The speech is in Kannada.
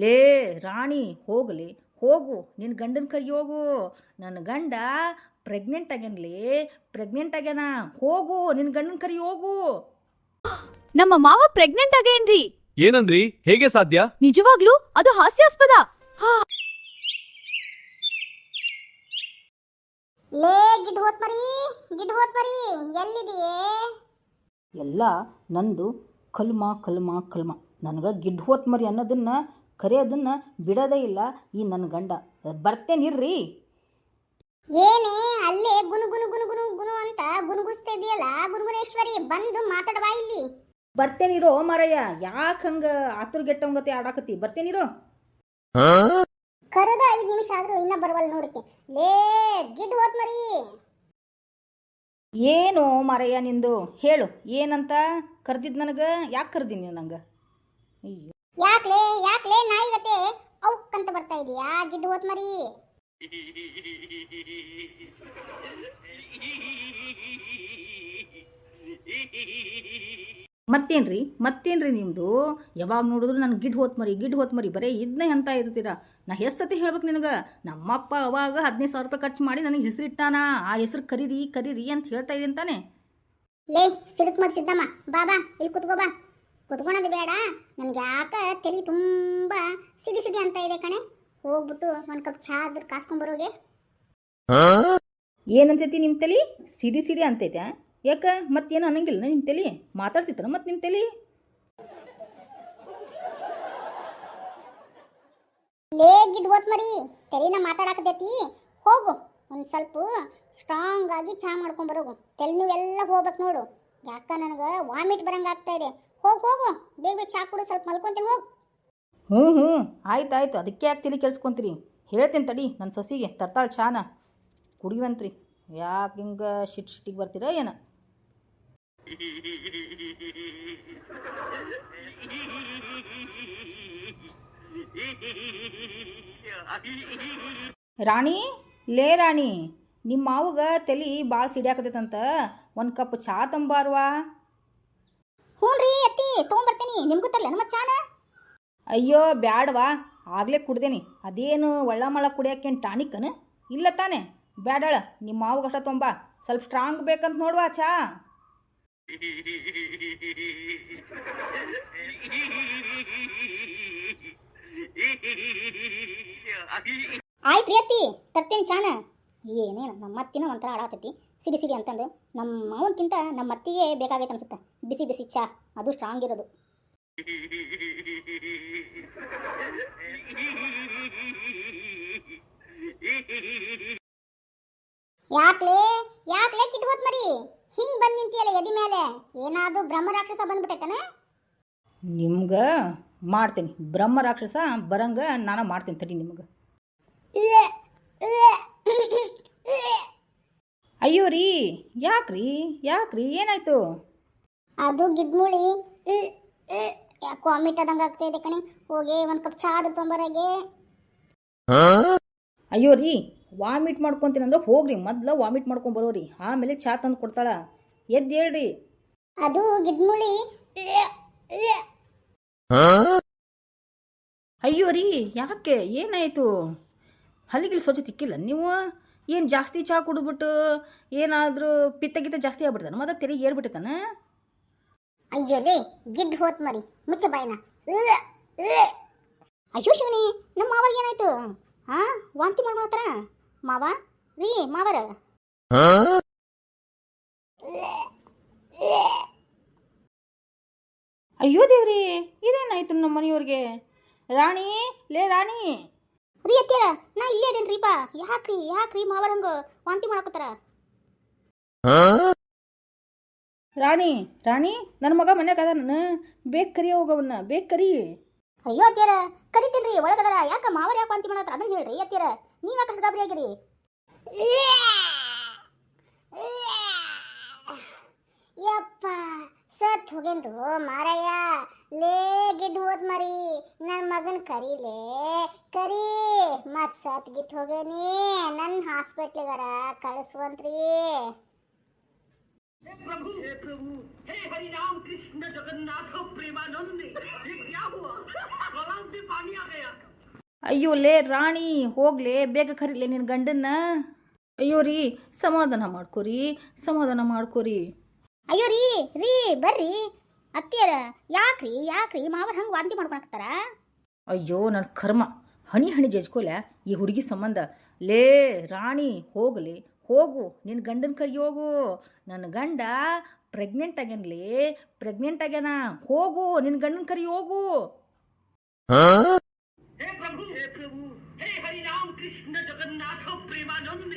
ಲೇ ರಾಣಿ ಹೋಗಲಿ ಹೋಗು, ನಿನ್ನ ಗಂಡನ ಕೈ ಹೋಗು. ನನ್ನ ಗಂಡ ಪ್ರೆಗ್ನೆಂಟ್ ಆಗ್ಯಾನ್ಲೇ, ಪ್ರೆಗ್ನೆಂಟ್ ಆಗ್ಯಾನ. ಹೋಗು, ನಿನ್ನ ಗಂಡನ ಕರಿ ಹೋಗು. ನಮ್ಮ ಮಾವ ಪ್ರೆಗ್ನೆಂಟ್ ಆಗೇನ್ರಿ. ಏನಂದ್ರಿ? ಹೇಗೆ ಸಾಧ್ಯ? ನಿಜವಾಗ್ಲೂ ಅದು ಹಾಸ್ಯಾಸ್ಪದ. ಲೇ ಗಿಡ್ ಹೋತ್ ಮರಿ, ಗಿಡ್ ಹೋತ್ ಮರಿ, ಎಲ್ಲಿದೆಯೇ? ಎಲ್ಲ ನಂದು ಕಲ್ಮ ಕಲ್ಮ ಕಲ್ಮ. ನನಗೆ ಗಿಡ್ ಹೋತ್ ಮರಿ ಅನ್ನೋದನ್ನು ಕರೆಯೋದನ್ನು ಬಿಡೋದೇ ಇಲ್ಲ ಈ ನನ್ನ ಗಂಡ. ಬರ್ತೇನಿರ್ರಿ. ಏನೇ ಅಲ್ಲೇ ಗುನು ಗುನು ಗುನು ಗುನು ಗುನು ಅಂತ ಗುನುಗುಸ್ತಾ ಇದೆಯಲ್ಲ ಗುನುಗುನೇಶ್ವರಿ, ಬಂದು ಮಾತಾಡವಾ ಇಲ್ಲಿ. ಬರ್ತೇನಿರೋ ಮಾರಯ್ಯ, ಯಾಕೆ ಹಂಗೆ ಆತುರ್ಗೆಟ್ಟವಂಗತಿ ಆಡಾಕತಿ? ಬರ್ತೇನಿರೋ. ಕರೆದ 5 ನಿಮಿಷ ಆದ್ರೂ ಇನ್ನ ಬರವಲ್ಲ ನೋಡಕ್ಕೆ. ಲೇ ಗಿಡ್ ಹೋತ್ ಮರಿ. ಏನು ಮಾರಯ್ಯ ನಿಂದು? ಹೇಳು ಏನಂತ ಕರೆದಿದ್ದು ನನಗೆ? ಯಾಕೆ ಕರೆದಿನಿ ನಂಗೆ? ಅಯ್ಯೋ, ಯಾಕ್ಲೇ ಯಾಕ್ಲೇ ನಾಯಿಗತೆ ಔಕ್ ಅಂತ ಬರ್ತಾ ಇದೀಯಾ ಗಿಡ್ ಹೋತ್ ಮರಿ? ಮತ್ತೇನ್ರಿ ನಿಮ್ಮದು? ಯಾವಾಗ ನೋಡಿದ್ರು ನಾನು ಗಿಡ್ ಹೋತ್ ಮರಿ ಬರೀ ಇದನ್ನೇ ಅಂತ ಇರ್ತೀರಾ. ನಾ ಎಷ್ಟು ಸತಿ ಹೇಳ್ಬೇಕು ನಿನಗೆ? ನಮ್ಮಪ್ಪ ಅವಾಗ 15,000 ರೂಪಾಯಿ ಖರ್ಚು ಮಾಡಿ ನನಗೆ ಹೆಸರಿಟ್ಟಾನ. ಆ ಹೆಸರು ಕರೀರಿ ಅಂತ ಹೇಳ್ತಾ ಇದ್ದೀನಿ ತಾನೆ. ಲೇ ಸಿಡುಕ್ ಮಗ್ ಸಿದ್ದಮ್ಮ, ಬಾಬಾ ಇಲ್ಲಿ ಕುತ್ಕೋ ಬಾ. ಕುತ್ಕೊಳೋದು ಬೇಡ, ನನ್ಗೆ ಯಾಕ ತಲೆ ತುಂಬಾ ಸಿಡಿ ಸಿಡಿ ಅಂತ ಇದೆ ಕಣೆ. ಹೋಗ್ಬಿಟ್ಟು ಒಂದ್ ಕಪ್ ಚಾ ಆದ್ರೂ ಕಾಸ್ಕೊಂಬರೋಗೆ. ಏನಂತೈತಿ ನಿಮ್ಮ ತಲೆ? ಸಿಡಿ ಅಂತೈತೆ? ಯಾಕೆ ಮತ್ತೇನು ಅನ್ನಂಗಿಲ್ಲ ನಿಮ್ಮ ತಲೆ? ಮಾತಾಡ್ತಿತ್ತಾನ ಮತ್ತೆ ನಿಮ್ಮ ತಲೆ? ಲೇ ಗಿಡ್ ಹೋತ್ ಮರಿ, ತಲೆನ ಮಾತಾಡಕತೈತಿ. ಹೋಗು, ಒಂದ್ ಸ್ವಲ್ಪ ಸ್ಟ್ರಾಂಗ್ ಆಗಿ ಚಾ ಮಾಡ್ಕೊಂಬರೋಗು. ತಲೆ ನೀವೆಲ್ಲ ಹೋಗ್ಬೇಕು ನೋಡು. ಯಾಕ ನನಗೆ ವಾಮಿಟ್ ಬರಂಗ ಆಗ್ತಾ ಇದೆ. ಹೋಗು ಬೇಗ ಚಾ ಕುಡು, ಸ್ವಲ್ಪ ಮಲ್ಕೊಂತೀನಿ ಹೋಗು. ಹ್ಞೂ ಆಯ್ತು. ಅದಕ್ಕೆ ಯಾಕೆ ತಲೆ ಕೆಡ್ಸ್ಕೊಂತೀರಿ? ಹೇಳ್ತೀನಿ ತಡಿ ನನ್ನ ಸೊಸಿಗೆ, ತರ್ತಾಳೆ ಚಾನ, ಕುಡಿಯುವಂತ್ರಿ. ಯಾಕೆ ಹಿಂಗೆ ಶಿಟ್ಟಿಗೆ ಬರ್ತೀರಾ ಏನ? ರಾಣಿ, ಲೇ ರಾಣಿ, ನಿಮ್ಮ ಮಾವಗ ತಲೆ ಭಾಳ ಸಿಡಿಯಾಕತೈತಂತ ಒಂದು ಕಪ್ ಚಾ ತಂಬಾರ್ವಾ. ಹ್ಞೂ ರೀ ಅತ್ತಿ, ತೊಗೊಂಬರ್ತೀನಿ. ನಿಮ್ಗೂ ತರಲ್ಲ ನಮ್ಮ ಚಾನ? ಅಯ್ಯೋ ಬ್ಯಾಡವಾ, ಆಗಲೇ ಕುಡ್ದೇನಿ. ಅದೇನು ಒಳ್ಳಮಳ ಕುಡಿಯೋಕ್ಕೇನು ಟಾನಿಕ್ಕನ? ಇಲ್ಲ ತಾನೆ? ಬ್ಯಾಡಳ, ನಿಮ್ಮ ಮಾವಗ ಅಷ್ಟ ತೊಂಬ. ಸ್ವಲ್ಪ ಸ್ಟ್ರಾಂಗ್ ಬೇಕಂತ ನೋಡುವ ಚಾ. ಆಯ್ತು ರೀ ಅತ್ತಿ, ತರ್ತೀನಿ ಚಾನ. ಏನೇನು ನಮ್ಮ ಅತ್ತಿನ ಒಂಥರ ಆಡಾತೈತಿ ಸಿಡಿ ಅಂತಂದು. ನಮ್ಮ ಮಾವನ್ಕಿಂತ ನಮ್ಮ ಅತ್ತಿಗೆ ಬೇಕಾಗೈತೆ ಅನ್ಸುತ್ತೆ ಬಿಸಿ ಚಾ, ಅದು ಸ್ಟ್ರಾಂಗ್ ಇರೋದು. ಯಾಕ್ಲೇ ಕಿಟ್ ಹೋತ್ ಮರಿ, ಹಿಂಗ್ ಬಂದ್ ನಿಂತಿಯಲ್ಲ ಎದಿ ಮೇಲೆ? ಏನಾದ್ರು ಬ್ರಹ್ಮ ರಾಕ್ಷಸ ಬಂದ್ಬಿಟ್ಟೈತನ? ನಿಮ್ಗೆ ಮಾಡ್ತೀನಿ ಬ್ರಹ್ಮ ರಾಕ್ಷಸ ಬರಂಗ ನಾನು ಮಾಡ್ತೀನಿ ತಡಿ ನಿಮ್ಗೆ. ಅಯ್ಯೋ ರೀ, ಯಾಕ್ರಿ ಏನಾಯ್ತು? ಅದು ಗಿಡ್ಮುಳಿ ಯಾಕೋ ಅಮಿಟ್ ಆದಂಗೆ ಆಗ್ತಾ ಇದೆ ಕಣೆ. ಹೋಗಿ ಒಂದು ಕಪ್ ಚಾ ಆದ್ರೂ ತೊಂಬರಾಗೆ. ಅಯ್ಯೋ ರೀ, ವಾಮಿಟ್ ಮಾಡ್ಕೊತೀನಿ ಅಂದ್ರೆ ಹೋಗ್ರಿ, ಮೊದ್ಲು ವಾಮಿಟ್ ಮಾಡ್ಕೊಂಡು ಬರೋರಿ, ಆಮೇಲೆ ಚಾ ತಂದು ಕೊಡ್ತಾಳ. ಎದ್ದು ಹೇಳ್ರಿ. ಅದು ಗಿಡ್ಮುಳಿ. ಅಯ್ಯೋ ರೀ, ಯಾಕೆ ಏನಾಯಿತು? ಹಲ್ಲಿಗಿಲ್ಲಿ ಸ್ವಚ್ಛ ತಿಕ್ಕಿಲ್ಲ ನೀವು? ಏನು ಜಾಸ್ತಿ ಚಾ ಕುಡಿದ್ಬಿಟ್ಟು ಏನಾದರೂ ಪಿತ್ತ ಜಾಸ್ತಿ ಆಗ್ಬಿಡ್ತಾನೆ? ಮತ್ತೆ ತೆರಿಗೆ ಏರ್ಬಿಟ್ಟೈತಾನ? ಅಯ್ಯೋ ರೀ ಗಿಡ್ ಹೋತ್ ಮರಿ, ಮುಚ್ಚ ಬಾಯಿನ. ಅಯ್ಯೋ ಶಿವನಿ, ನಮ್ಮ ಮಾವರಿಗೆ ಏನಾಯ್ತು? ವಾಂತಿ ಮಾಡ್ತಾರ ಮಾವ? ರೀ ಮಾವರ, ಅಯ್ಯೋ ದೇವ್ರಿ, ಇದೇನಾಯ್ತು ನಮ್ಮ ಮನೆಯವ್ರಿಗೆ? ರಾಣಿ, ಲೇ ರಾಣಿ. ರೀ ಅತ್ತೀರ, ನಾ ಇಲ್ಲೇ ಅದೇನ್ರಿಪ್ಪ. ಯಾಕ್ರಿ ಮಾವರಂಗ ವಾಂತಿ ಮಾಡಕತ್ತಾರ? ರಾಣಿ, ನನ್ನ ಮಗ ಮನ್ಯಾಗ ಅದ, ನಾನು ಬೇಗ ಕರಿ ಹೋಗವನ್ನ, ಬೇಗ ಕರಿ. ಅಯ್ಯೋ ಅತ್ತೀರ, ಕರಿತೀನ್ರಿ ಒಳಗದಾರ. ಯಾಕ ಮಾವರ್ ಯಾಕೆ ವಾಂತಿ ಮಾಡತ್ತಾರ ಅದನ್ನ ಹೇಳ್ರಿ ಅತ್ತೀರ. ನೀವ್ ಯಾಕೆ ಅಷ್ಟು ಗಾಬರಿ ಆಗಿರಿ? ಯಪ್ಪ ಸತ್ ಹೋಗೇನ್ರು ಮಾರಯ್ಯ. ಲೇ ಗಿಡ್ ಹೋದ್ ಮರಿ, ನನ್ನ ಮಗನ್ ಕರೀಲೇ ಕರಿ. ಮತ್ ಸತ್ ಗಿಟ್ ಹೋಗೇನಿ, ನನ್ನ ಹಾಸ್ಪಿಟ್ಲಿಗಾರ ಕಳಿಸ್ವಂತ್ರಿ. ಅಯ್ಯೋ ಲೇ ರಾಣಿ ಹೋಗ್ಲೇ ಬೇಗ ಕರೀಲೆ ನಿನ್ನ ಗಂಡನ್ನ. ಅಯ್ಯೋ ರೀ ಸಮಾಧಾನ ಮಾಡ್ಕೊರಿ, ಸಮಾಧಾನ ಮಾಡ್ಕೊರಿ. ಅಯ್ಯೋ ರೀ ರೀ ಬರ್ರಿ ಅತ್ತಿಯರ. ಯಾಕ್ರಿ ಮಾವರ್ ಹಂಗೆ ವಾಂತಿ ಮಾಡ್ಕೊಳಕ್ತಾರ? ಅಯ್ಯೋ ನನ್ನ ಕರ್ಮ, ಹಣಿ ಹಣಿ ಜಜ್ಕೊಲೆ ಈ ಹುಡುಗಿ ಸಂಬಂಧ. ಲೇ ರಾಣಿ ಹೋಗಲಿ, ಹೋಗು ನಿನ್ನ ಗಂಡನ ಕೈ ಹೋಗು. ನನ್ನ ಗಂಡ ಪ್ರೆಗ್ನೆಂಟ್ ಆಗ್ಯಾನ್ಲೇ, ಪ್ರೆಗ್ನೆಂಟ್ ಆಗ್ಯಾನ. ಹೋಗು ನಿನ್ನ ಗಂಡನ ಕರಿ ಹೋಗು. हे प्रभु हे हरि राम कृष्ण जगन्नाथ प्रेमानंद